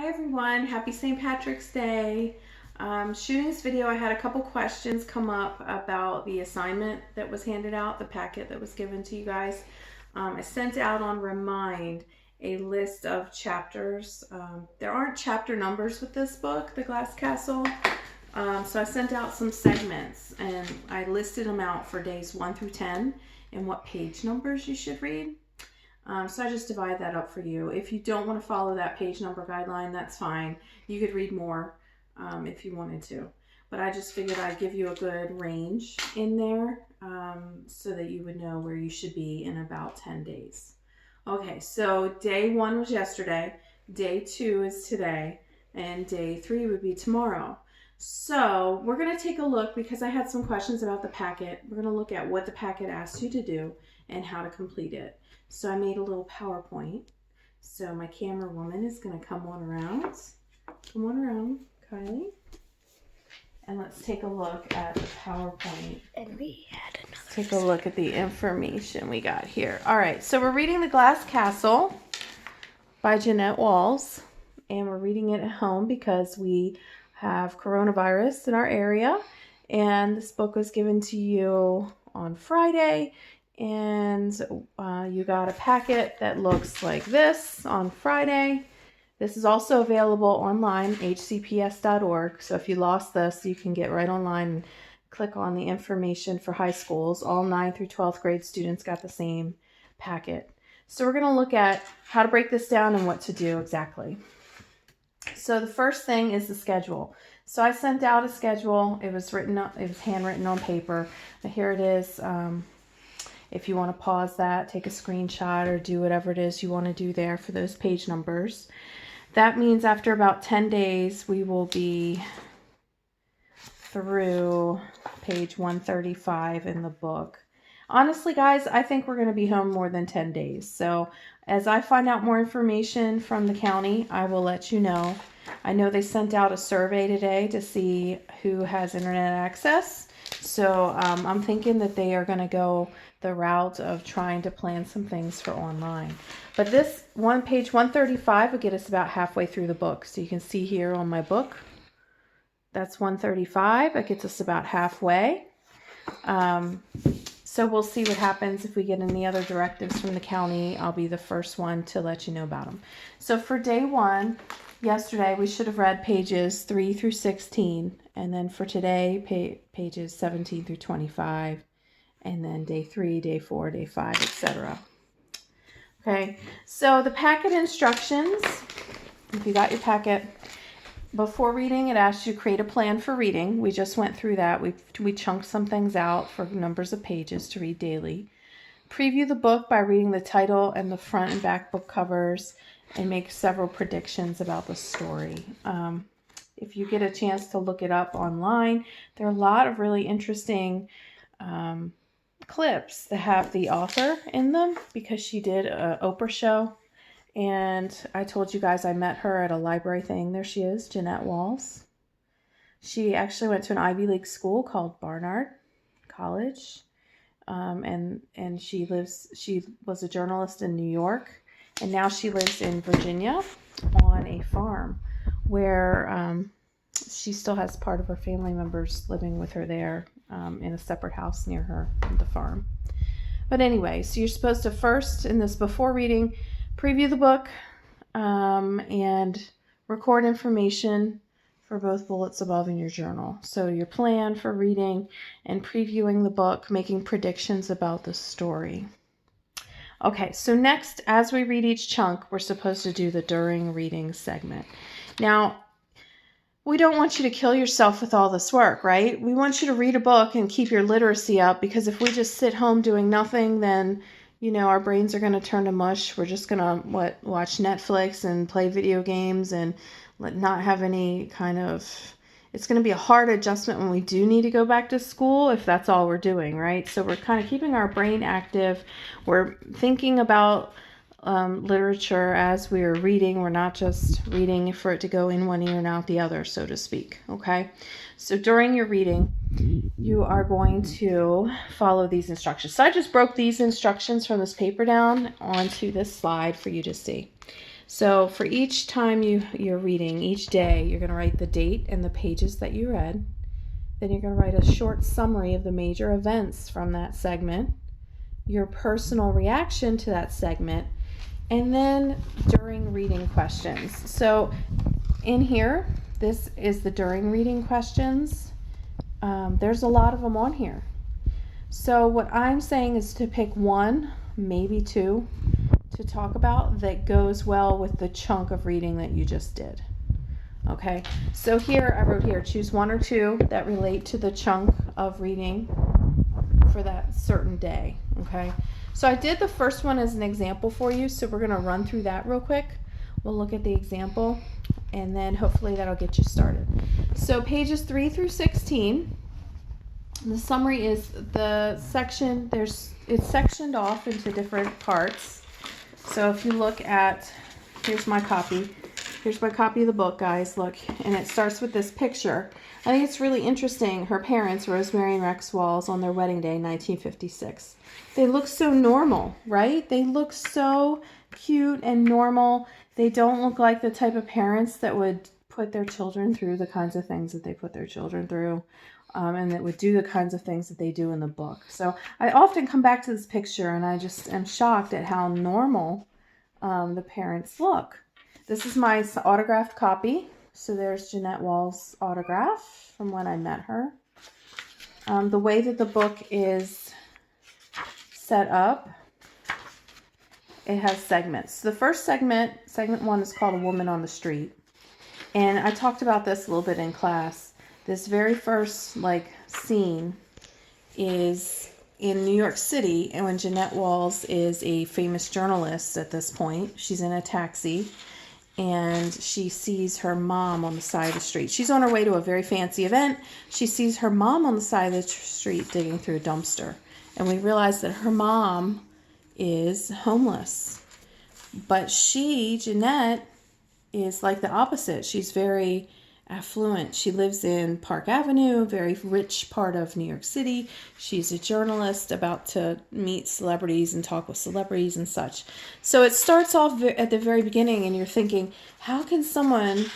Hi everyone, happy St. Patrick's Day. Shooting this video, I had a couple questions come up about the assignment that was handed out, the packet that was given to you guys. I sent out on Remind a list of chapters. There aren't chapter numbers with this book, The Glass Castle. So I sent out some segments and I listed them out for days 1 through 10 and what page numbers you should read. So I just divide that up for you. If you don't want to follow that page number guideline, that's fine. You could read more if you wanted to. But I just figured I'd give you a good range in there so that you would know where you should be in about 10 days. Okay, so day 1 was yesterday, day 2 is today, and day 3 would be tomorrow. So we're going to take a look, because I had some questions about the packet. We're going to look at what the packet asked you to do and how to complete it. So I made a little PowerPoint. So my camera woman is going to come on around. Come on around, Kylie. And let's take a look at the PowerPoint. And we had another. Let's take a look at the information we got here. All right, so we're reading The Glass Castle by Jeanette Walls. And we're reading it at home because we have coronavirus in our area. And this book was given to you on Friday. And you got a packet that looks like this on Friday. This is also available online, hcps.org. So if you lost this, you can get right online and click on the information for high schools. All 9th through 12th grade students got the same packet. So we're going to look at how to break this down and what to do exactly. So the first thing is the schedule. So I sent out a schedule. It was handwritten on paper. But here it is. If you want to pause that, take a screenshot or do whatever it is you want to do there for those page numbers. That means after about 10 days, we will be through page 135 in the book. Honestly, guys, I think we're going to be home more than 10 days. So as I find out more information from the county, I will let you know. I know they sent out a survey today to see who has internet access. So I'm thinking that they are going to go the route of trying to plan some things for online. But this page 135 will get us about halfway through the book. So you can see here on my book, that's 135. That gets us about halfway. So we'll see what happens if we get any other directives from the county. I'll be the first one to let you know about them. So for day 1, yesterday, we should have read pages 3 through 16. And then for today, pages 17 through 25. And then day 3, day 4, day 5, etc. Okay, so the packet instructions, if you got your packet, before reading, it asks you to create a plan for reading. We just went through that. We chunked some things out for numbers of pages to read daily. Preview the book by reading the title and the front and back book covers and make several predictions about the story. If you get a chance to look it up online, there are a lot of really interesting clips that have the author in them because she did an Oprah show. And I told you guys I met her at a library thing. There she is, Jeanette Walls. She actually went to an Ivy League school called Barnard College. And she was a journalist in New York. And now she lives in Virginia on a farm where she still has part of her family members living with her there in a separate house near her on the farm. But anyway, so you're supposed to first, in this before reading, preview the book and record information for both bullets above in your journal. So your plan for reading and previewing the book, making predictions about the story. Okay, so next, as we read each chunk, we're supposed to do the during reading segment. Now, we don't want you to kill yourself with all this work, right? We want you to read a book and keep your literacy up, because if we just sit home doing nothing, then, you know, our brains are going to turn to mush. We're just going to, watch Netflix and play video games and not have any kind of... It's going to be a hard adjustment when we do need to go back to school if that's all we're doing, right? So we're kind of keeping our brain active. We're thinking about literature as we are reading. We're not just reading for it to go in one ear and out the other, so to speak, okay? So during your reading, you are going to follow these instructions. So I just broke these instructions from this paper down onto this slide for you to see. So for each time you're reading, each day, you're going to write the date and the pages that you read. Then you're going to write a short summary of the major events from that segment, your personal reaction to that segment, and then during reading questions. So in here, this is the during reading questions. There's a lot of them on here. So what I'm saying is to pick one, maybe two, to talk about that goes well with the chunk of reading that you just did. Okay, so here I wrote here, choose one or two that relate to the chunk of reading for that certain day. Okay, so I did the first one as an example for you, so we're going to run through that real quick. We'll look at the example, and then hopefully that'll get you started. So pages 3 through 16, the summary is the section, it's sectioned off into different parts. So if you look at, here's my copy of the book, guys, look, and it starts with this picture. I think it's really interesting. Her parents, Rosemary and Rex Walls, on their wedding day, 1956. They look so normal, right? They look so cute and normal. They don't look like the type of parents that would put their children through the kinds of things that they put their children through, and that would do the kinds of things that they do in the book. So I often come back to this picture, and I just am shocked at how normal the parents look. This is my autographed copy. So there's Jeanette Walls' autograph from when I met her. The way that the book is set up, it has segments. The first segment 1, is called A Woman on the Street. And I talked about this a little bit in class. This very first scene is in New York City, and when Jeanette Walls is a famous journalist at this point, she's in a taxi, and she sees her mom on the side of the street. She's on her way to a very fancy event. She sees her mom on the side of the street digging through a dumpster. And we realize that her mom is homeless. But Jeanette, is like the opposite. She's very affluent. She lives in Park Avenue, a very rich part of New York City. She's a journalist about to meet celebrities and talk with celebrities and such. So it starts off at the very beginning, and you're thinking, how can someone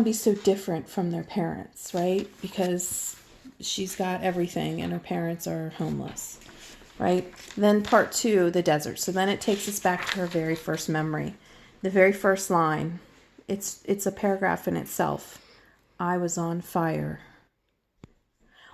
be so different from their parents, right? Because she's got everything and her parents are homeless, right? Then part 2, the desert. So then it takes us back to her very first memory. The very first line. It's a paragraph in itself. I was on fire.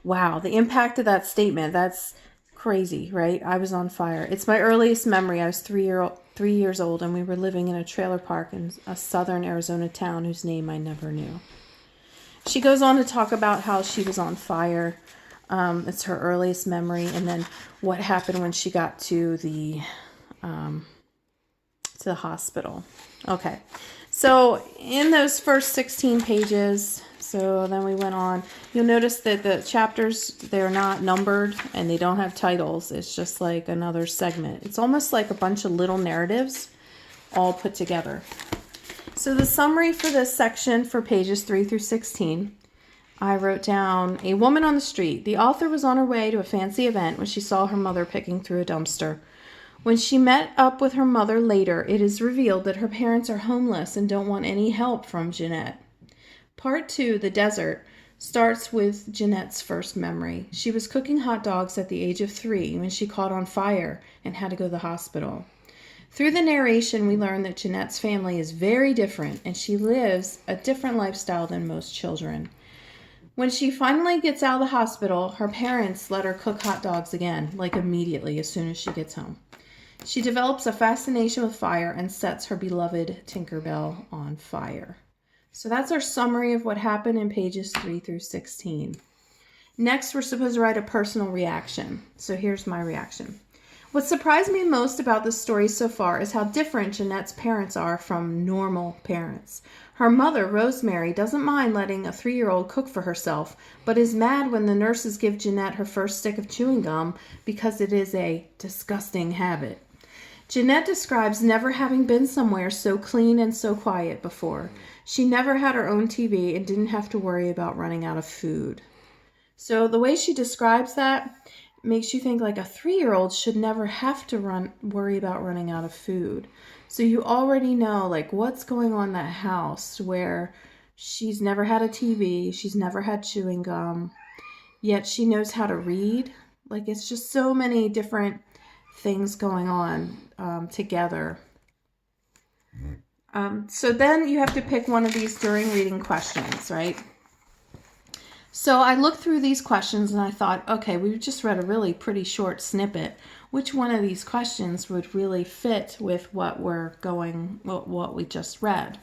Wow, the impact of that statement, that's crazy, right? I was on fire. It's my earliest memory. I was 3 years old, and we were living in a trailer park in a southern Arizona town whose name I never knew. She goes on to talk about how she was on fire. It's her earliest memory, and then what happened when she got to the hospital. Okay. So in those first 16 pages, so then we went on, you'll notice that the chapters, they're not numbered and they don't have titles. It's just like another segment. It's almost like a bunch of little narratives all put together. So the summary for this section for pages 3 through 16, I wrote down, a woman on the street. The author was on her way to a fancy event when she saw her mother picking through a dumpster. When she met up with her mother later, it is revealed that her parents are homeless and don't want any help from Jeanette. Part 2, the desert, starts with Jeanette's first memory. She was cooking hot dogs at the age of 3 when she caught on fire and had to go to the hospital. Through the narration, we learn that Jeanette's family is very different and she lives a different lifestyle than most children. When she finally gets out of the hospital, her parents let her cook hot dogs again, immediately as soon as she gets home. She develops a fascination with fire and sets her beloved Tinkerbell on fire. So that's our summary of what happened in pages 3 through 16. Next, we're supposed to write a personal reaction. So here's my reaction. What surprised me most about this story so far is how different Jeanette's parents are from normal parents. Her mother, Rosemary, doesn't mind letting a 3-year-old cook for herself, but is mad when the nurses give Jeanette her first stick of chewing gum because it is a disgusting habit. Jeanette describes never having been somewhere so clean and so quiet before. She never had her own TV and didn't have to worry about running out of food. So the way she describes that makes you think a 3-year-old should never have to worry about running out of food. So you already know like what's going on in that house where she's never had a TV, she's never had chewing gum, yet she knows how to read. Like it's just so many different things going on together. So then you have to pick one of these during reading questions, right? So I looked through these questions and I thought, okay, we've just read a really pretty short snippet. Which one of these questions would really fit with what we just read?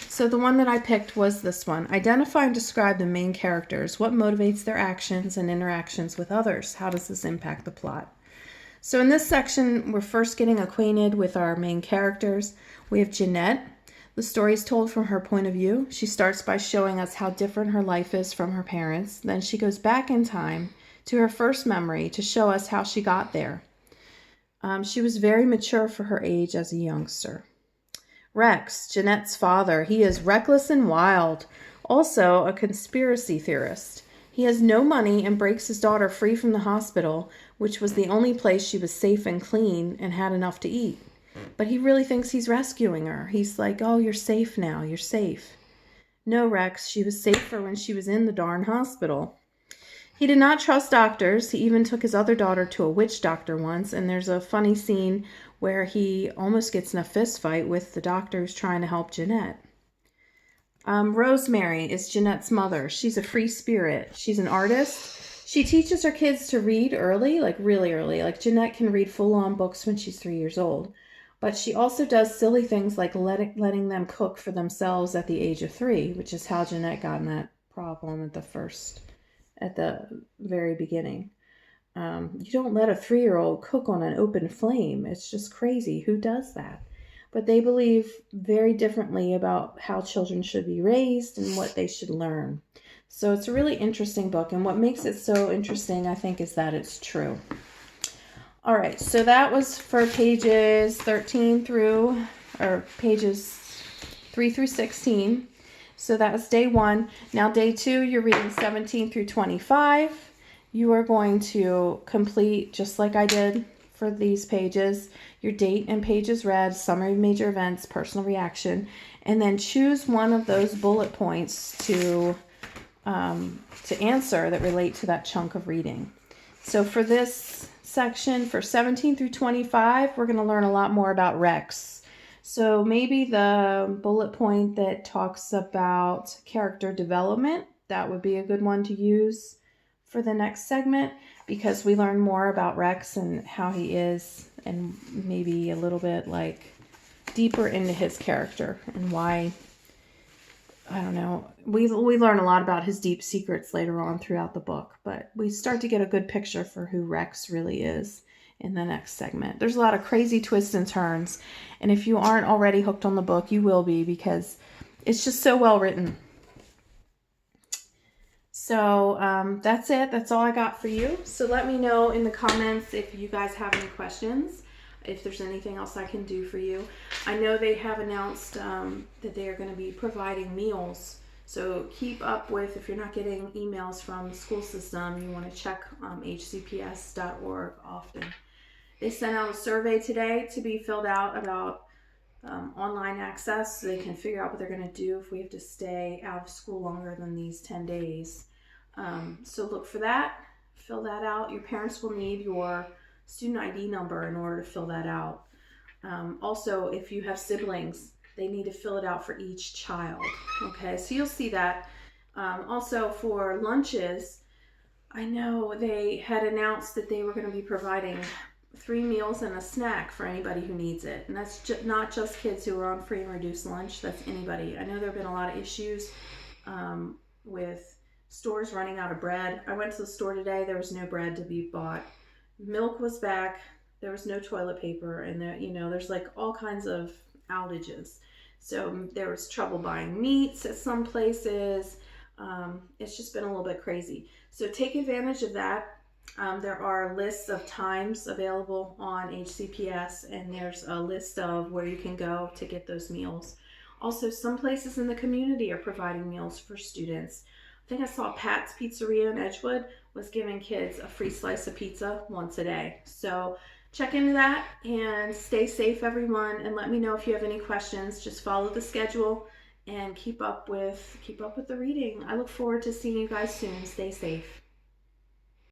So the one that I picked was this one. Identify and describe the main characters. What motivates their actions and interactions with others? How does this impact the plot? So in this section, we're first getting acquainted with our main characters. We have Jeanette. The story is told from her point of view. She starts by showing us how different her life is from her parents. Then she goes back in time to her first memory to show us how she got there. She was very mature for her age as a youngster. Rex, Jeanette's father, he is reckless and wild, also a conspiracy theorist. He has no money and breaks his daughter free from the hospital, which was the only place she was safe and clean and had enough to eat. But he really thinks he's rescuing her. He's like, oh, you're safe now. You're safe. No, Rex, she was safer when she was in the darn hospital. He did not trust doctors. He even took his other daughter to a witch doctor once, and there's a funny scene where he almost gets in a fist fight with the doctor who's trying to help Jeanette. Rosemary is Jeanette's mother. She's a free spirit. She's an artist. She teaches her kids to read early, like really early. Like Jeanette can read full-on books when she's 3 years old. But she also does silly things like letting them cook for themselves at the age of 3, which is how Jeanette got in that problem at the very beginning. You don't let a 3-year-old cook on an open flame. It's just crazy. Who does that? But they believe very differently about how children should be raised and what they should learn. So it's a really interesting book. And what makes it so interesting, I think, is that it's true. All right, so that was for pages 3 through 16. So that was day 1. Now day 2, you're reading 17 through 25. You are going to complete, just like I did for these pages, your date and pages read, summary of major events, personal reaction, and then choose one of those bullet points to answer that relate to that chunk of reading. So for this section, for 17 through 25, we're going to learn a lot more about Rex. So maybe the bullet point that talks about character development, that would be a good one to use for the next segment, because we learn more about Rex and how he is, and maybe a little bit like deeper into his character and why, I don't know, we learn a lot about his deep secrets later on throughout the book, but we start to get a good picture for who Rex really is in the next segment. There's a lot of crazy twists and turns, and if you aren't already hooked on the book, you will be, because it's just so well written. So that's it. That's all I got for you. So let me know in the comments if you guys have any questions, if there's anything else I can do for you. I know they have announced that they are going to be providing meals. So keep up with, if you're not getting emails from the school system, you want to check hcps.org often. They sent out a survey today to be filled out about online access, so they can figure out what they're going to do if we have to stay out of school longer than these 10 days. So look for that, fill that out. Your parents will need your student ID number in order to fill that out. Also, if you have siblings, they need to fill it out for each child. Okay, so you'll see that. Also for lunches, I know they had announced that they were going to be providing 3 meals and a snack for anybody who needs it. And that's not just kids who are on free and reduced lunch, that's anybody. I know there have been a lot of issues with stores running out of bread. I went to the store today, there was no bread to be bought. Milk was back, there was no toilet paper, and there, there's like all kinds of outages. So there was trouble buying meats at some places. It's just been a little bit crazy. So take advantage of that. There are lists of times available on HCPS, and there's a list of where you can go to get those meals. Also, some places in the community are providing meals for students. I think I saw Pat's Pizzeria in Edgewood was giving kids a free slice of pizza once a day. So check into that and stay safe, everyone. And let me know if you have any questions. Just follow the schedule and keep up with the reading. I look forward to seeing you guys soon. Stay safe.